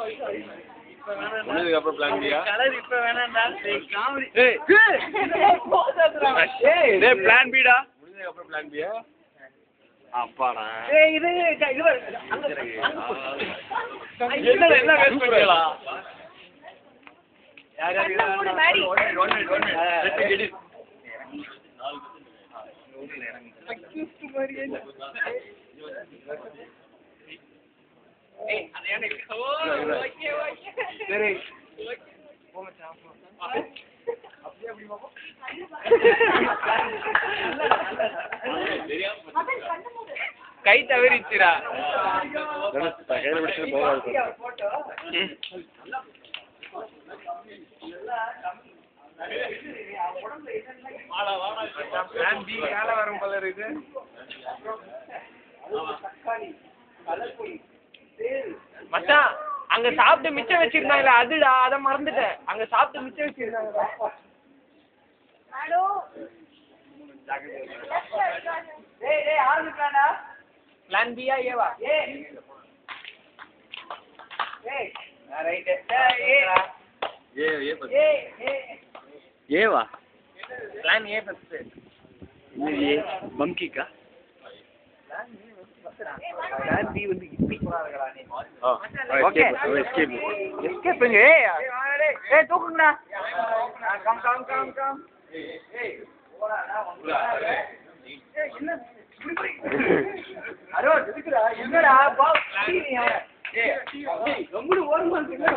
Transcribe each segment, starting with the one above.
முடிஞ்சதுக்கு அப்புறம் பிளான் பியா கலர் இப்ப வேணாம்டா காமெடி ஏய் டேய் பிளான் பிடா முடிஞ்சதுக்கு அப்புறம் பிளான் பியா அப்பாடா ஏய் இது என்ன வேஸ்ட் பண்ணிடலாம் யார் யார் கை தவறிச்சுடா கையில பிடிச்சிட்டு போகாது பிளான் பி மேல வரும் போல இருக்கு மச்சான் அங்க சாப்பிட்டு மிச்சம் வச்சிருந்தாங்களே அதுடா அத மறந்துட்டேன் அங்க சாப்பிட்டு மிச்சம் வச்சிருந்தாங்க ஹலோ டேய் டேய் ஆரம்பிக்கலாம்டா பிளான் பி ஆ ஏவா ஏய் right Eva plan A first ये ममकी का பிளான் பி வந்து இப்படி போறாங்கடா நீ ओके एस्केप எஸ்கேப்ங்க ஏய் தூக்குங்கடா கம் ஏய் போடா ஏய் என்ன அரோ எதுக்குடா என்னடா பா ஏய் ரொம்ப ஓரமா இருக்கடா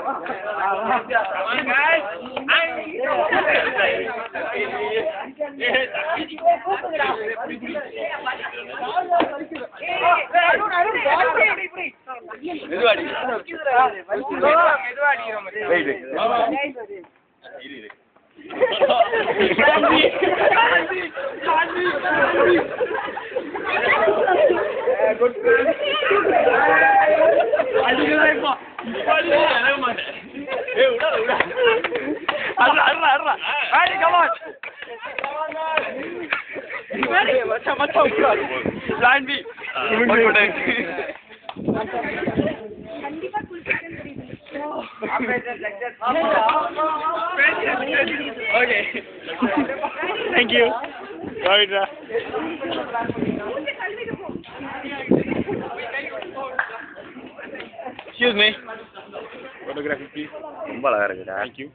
plan B okay thank you excuse me photography please ரொம்ப அழகா இருக்குடா थैंक यू